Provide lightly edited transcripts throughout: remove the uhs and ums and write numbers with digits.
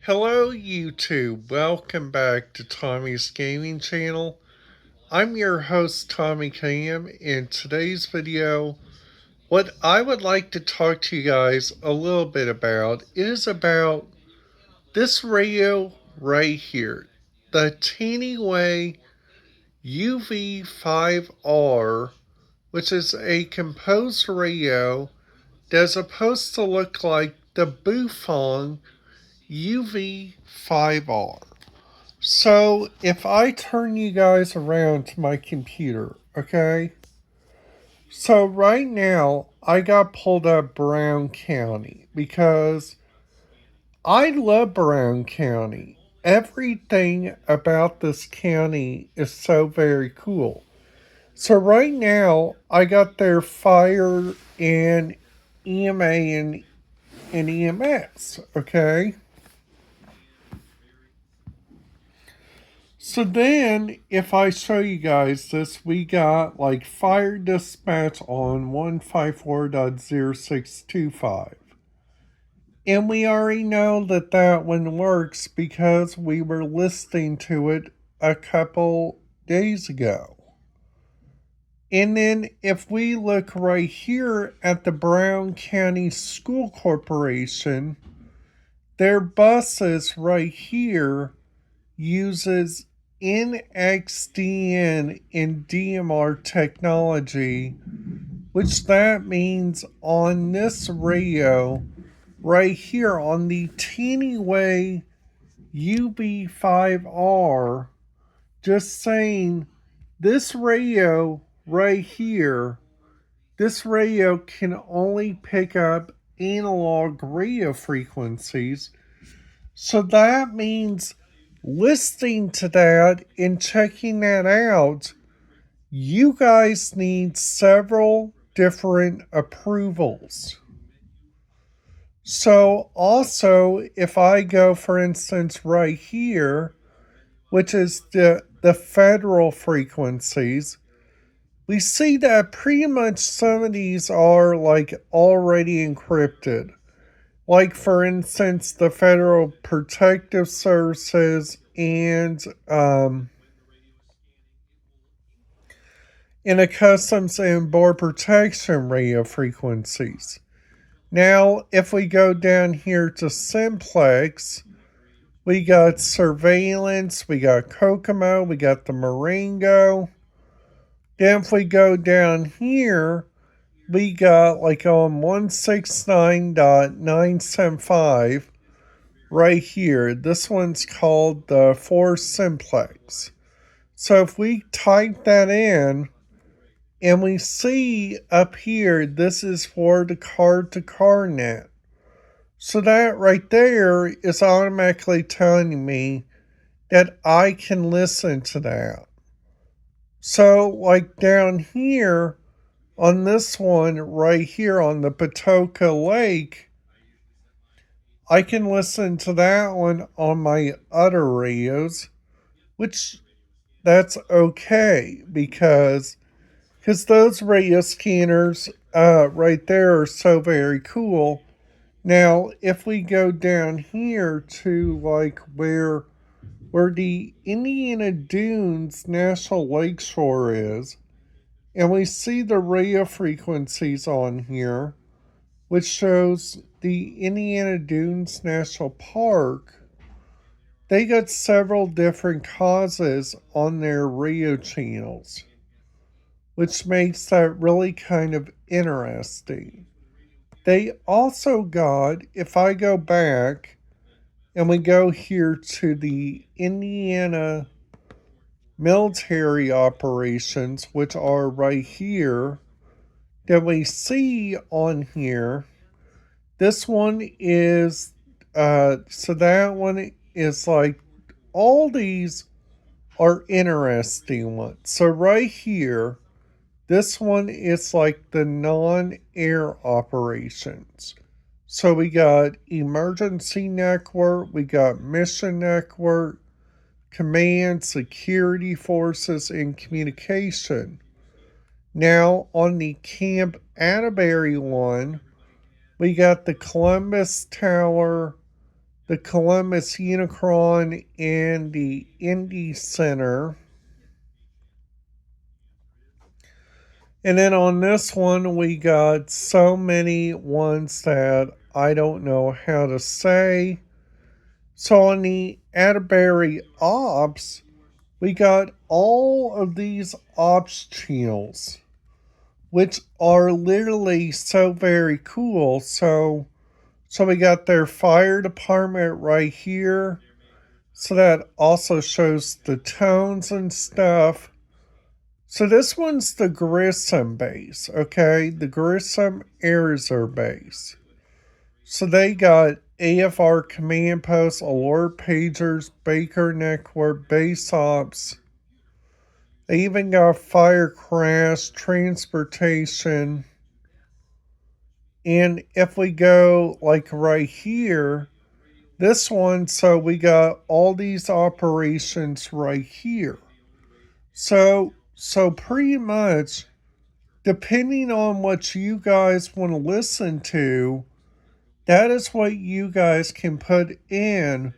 Hello YouTube, welcome back to Tommy's Gaming Channel. I'm your host Tommy Cam. In today's video, what I would like to talk to you guys a little bit about is about this radio right here. The Tannoy UV5R, which is a composed radio that's supposed to look like the Buffon UV5R. So, if I turn you guys around to my computer, okay? So, right now, I got pulled up Brown County because I love Brown County. Everything about this county is so very cool. So, right now, I got their fire and EMA and EMS, okay? So then, if I show you guys this, we got like fire dispatch on 154.0625. And we already know that that one works because we were listening to it a couple days ago. And then if we look right here at the Brown County School Corporation, their buses right here uses NXDN and DMR technology, which that means on this radio right here on the Tannoy UV5R, just saying this radio right here, this radio can only pick up analog radio frequencies. So that means listening to that and checking that out, you guys need several different approvals. So, also, if I go, for instance, right here, which is the federal frequencies, we see that pretty much some of these are like already encrypted. Like, for instance, the Federal Protective Services and in a Customs and Border Protection radio frequencies. Now, if we go down here to Simplex, we got surveillance, we got Kokomo, we got the Marengo. Then if we go down here, we got like on 169.975 right here. This one's called the 4 Simplex. So if we type that in, and we see up here, this is for the car-to-car net. So that right there is automatically telling me that I can listen to that. So like down here, on this one right here on the Patoka Lake, I can listen to that one on my other radios, which that's okay because those radio scanners right there are so very cool. Now, if we go down here to like where the Indiana Dunes National Lakeshore is, and we see the radio frequencies on here, which shows the Indiana Dunes National Park, they got several different causes on their radio channels, which makes that really kind of interesting. They also got, if I go back and we go here to the Indiana military operations, which are right here, that we see on here, this one is, so that one is like, all these are interesting ones. So right here, this one is like the non-air operations. So we got emergency network, we got mission network, command, security forces, and communication. Now on the Camp Atterbury one, we got the Columbus Tower, the Columbus Unicron and the Indy Center. And then on this one, we got so many ones that I don't know how to say. So on the Atterbury Ops, we got all of these Ops channels, which are literally so very cool. So we got their fire department right here. So that also shows the tones and stuff. So this one's the Grissom base, okay? The Grissom Air Reserve base. So they got AFR command posts, alert pagers, Baker network, base ops. They even got fire crash, transportation. And if we go like right here, this one, so we got all these operations right here. So pretty much, depending on what you guys want to listen to, that is what you guys can put in.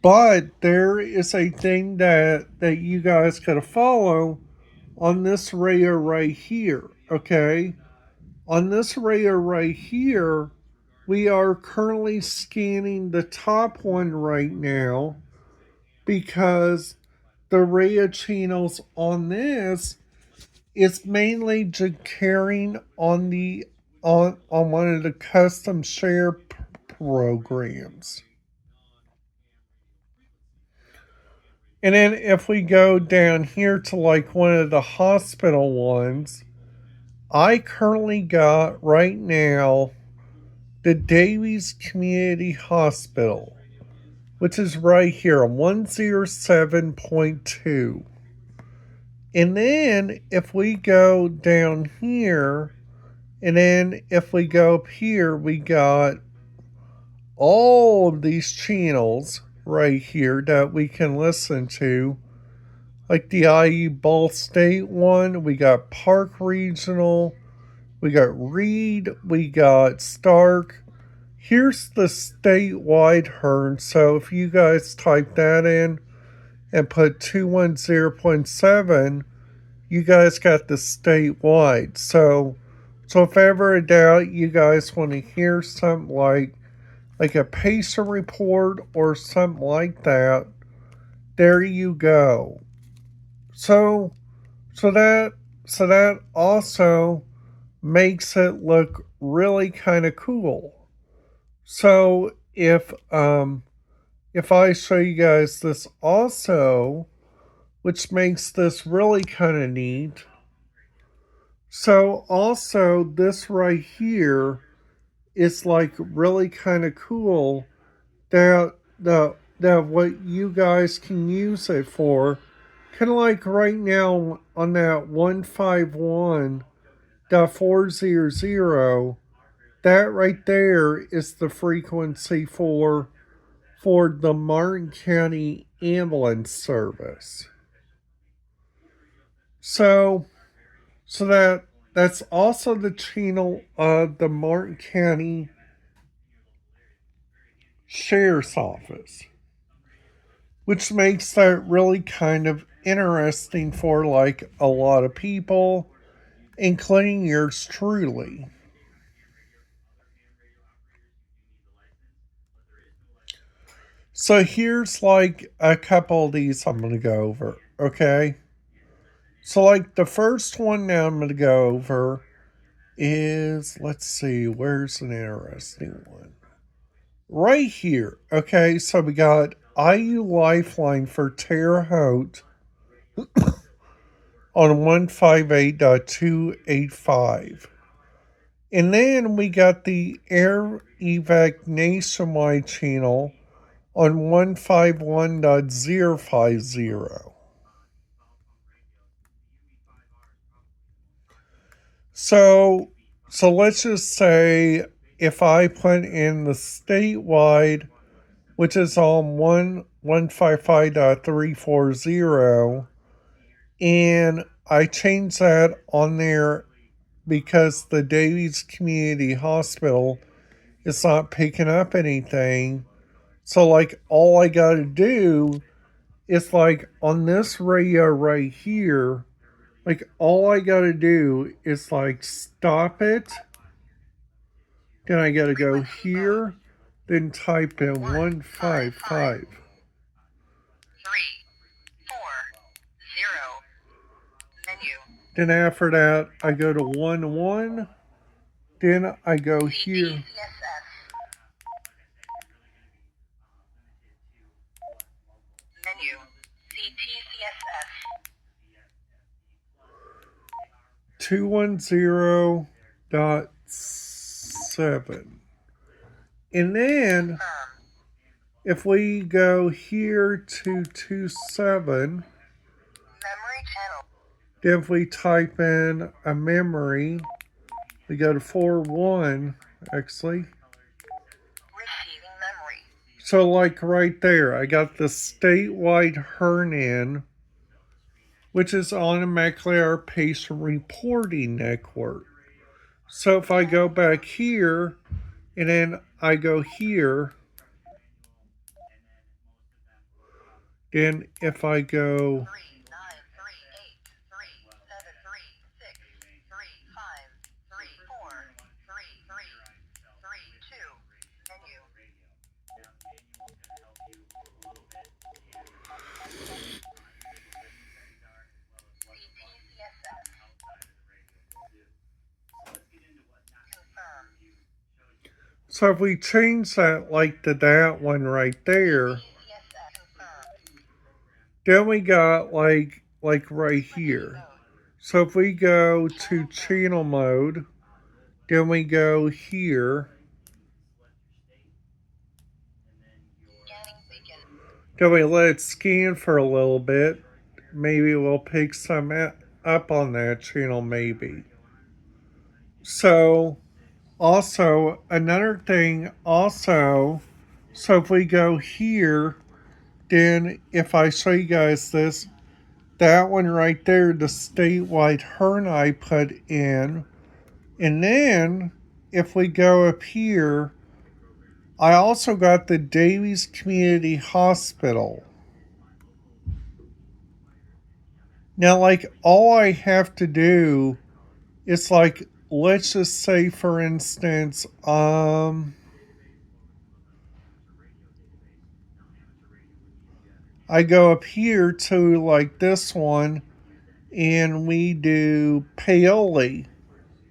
But there is a thing that you guys gotta follow on this radar right here. Okay, on this radar right here, we are currently scanning the top one right now because the radar channels on this is mainly just carrying on the on one of the custom share programs. And then if we go down here to like one of the hospital ones, I currently got right now the Davies Community Hospital, which is right here, 107.2. And then if we go down here, and then if we go up here, we got all of these channels right here that we can listen to. Like the IE Ball State one, we got Park Regional, we got Reed, we got Stark. Here's the statewide Hearn. So if you guys type that in and put 210.7, you guys got the statewide. So if ever in doubt you guys want to hear something like a patient report or something like that, there you go. So so that so that also makes it look really kind of cool. So if I show you guys this also, which makes this really kind of neat. So also this right here is like really kind of cool that what you guys can use it for. Kind of like right now on that 151.400, that right there is the frequency for the Martin County Ambulance Service. So that's also the channel of the Martin County Sheriff's Office, which makes that really kind of interesting for like a lot of people, including yours truly. So here's like a couple of these I'm going to go over, okay? So like the first one now I'm going to go over is, let's see, where's an interesting one? Right here, okay? So we got IU Lifeline for Terre Haute on 158.285. And then we got the Air Evac Nationwide channel on 151.050. So let's just say if I put in the statewide, which is on 155.340, and I change that on there because the Davies Community Hospital is not picking up anything. So like all I gotta do is like on this radio right here, like all I gotta do is like stop it. Then I gotta go here, then type in 155. 340 menu. Then after that I go to 11. Then I go here. 210.7. And then if we go here to 27, then if we type in a memory, we go to 41 actually. So like right there, I got the statewide HERN in, which is automatically our patient reporting network. So if I go back here, and then I go here, then if I go so if we change that like to that one right there, then we got like right here. So if we go to channel mode, then we go here. Then we let it scan for a little bit. Maybe we'll pick some up on that channel, maybe. So also another thing also, so if we go here, then if I show you guys this, that one right there, the statewide HERN I put in. And then if we go up here, I also got the Davies Community Hospital. Now, like, all I have to do is, like, let's just say, for instance, I go up here to, like, this one, and we do Paoli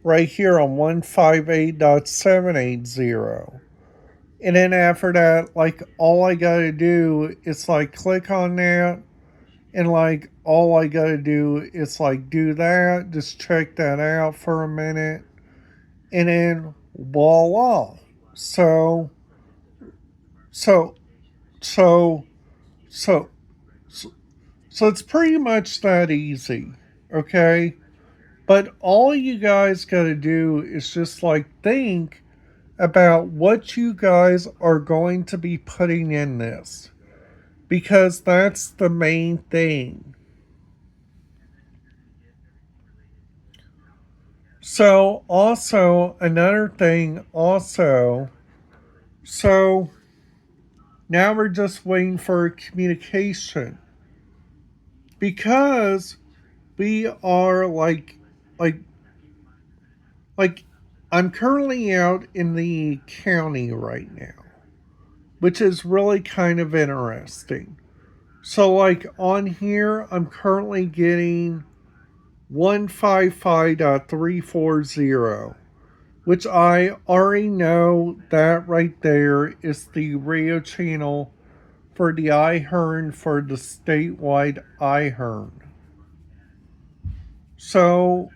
right here on 158.780. And then after that, like, all I gotta do is, like, click on that. And, like, all I gotta do is, like, do that. Just check that out for a minute. And then, voila. So, so, so, so, so, so it's pretty much that easy. Okay? But all you guys gotta do is just, like, think about what you guys are going to be putting in this, because that's the main thing. So also another thing also, so now we're just waiting for communication, because we are like like I'm currently out in the county right now, which is really kind of interesting. So, like, on here, I'm currently getting 155.340, which I already know that right there is the radio channel for the iHearn for the statewide iHearn. So,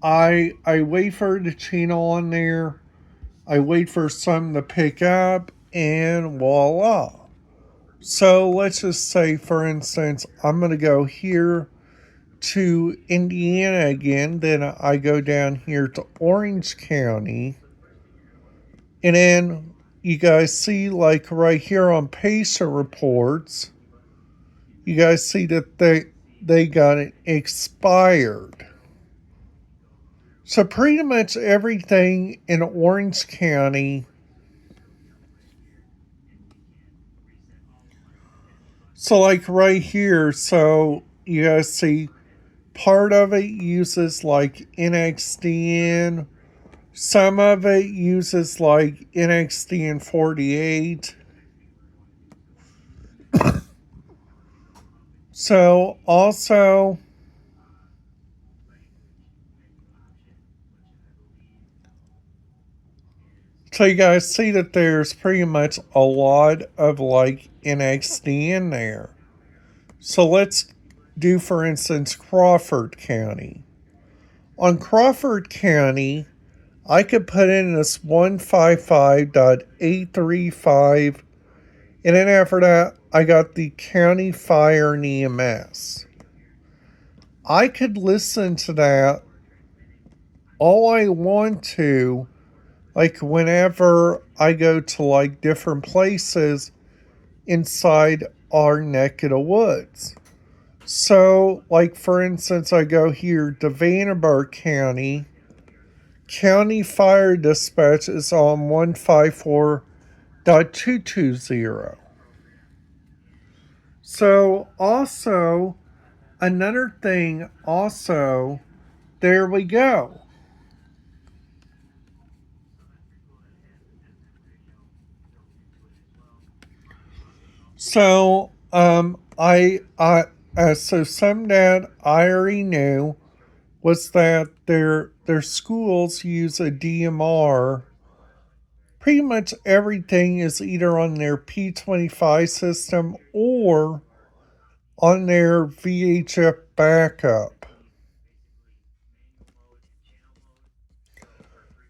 I wait for the channel on there, I wait for some to pick up, and voila. So let's just say, for instance, I'm going to go here to Indiana again. Then I go down here to Orange County. And then you guys see, like, right here on patient reports, you guys see that they got it expired. So pretty much everything in Orange County So, like right here, so you guys see part of it uses like NXDN, some of it uses like NXDN 48. So, also, so you guys see that there's pretty much a lot of like NXD in there. So let's do, for instance, Crawford County. On Crawford County, I could put in this 155.835, and then after that, I got the county fire and EMS. I could listen to that all I want to, like whenever I go to like different places inside our neck of the woods. So, like for instance, I go here to Vanderburgh County. County Fire Dispatch is on 154.220. So, also, another thing, also, there we go. So, so some that I already knew was that their schools use a DMR. Pretty much everything is either on their P25 system or on their VHF backup.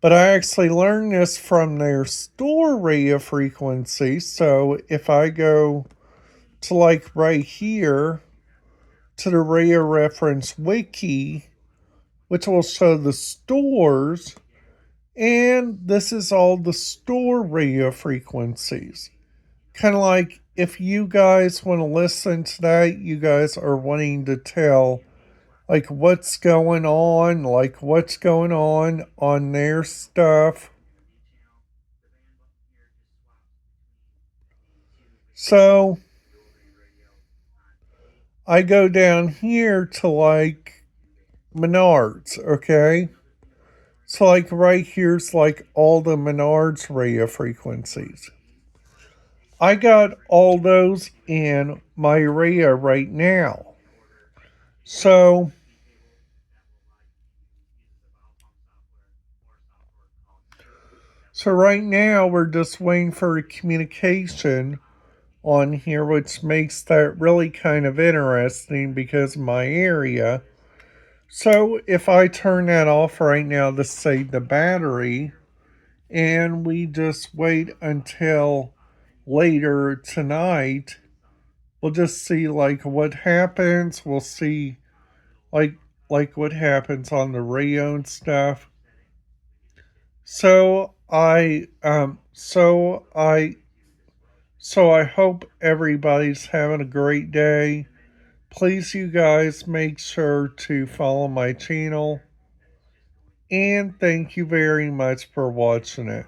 But I actually learned this from their store radio frequency. So if I go to like right here to the radio reference wiki, which will show the stores, and this is all the store radio frequencies. Kind of like if you guys want to listen to that, you guys are wanting to tell like what's going on their stuff. So I go down here to like Menards, okay? So like right here's like all the Menards radio frequencies. I got all those in my radio right now. So right now we're just waiting for a communication on here, which makes that really kind of interesting because of my area. So if I turn that off right now to save the battery, and we just wait until later tonight, we'll just see like what happens. We'll see like what happens on the radio and stuff. So I hope everybody's having a great day. Please, you guys, make sure to follow my channel. And thank you very much for watching it.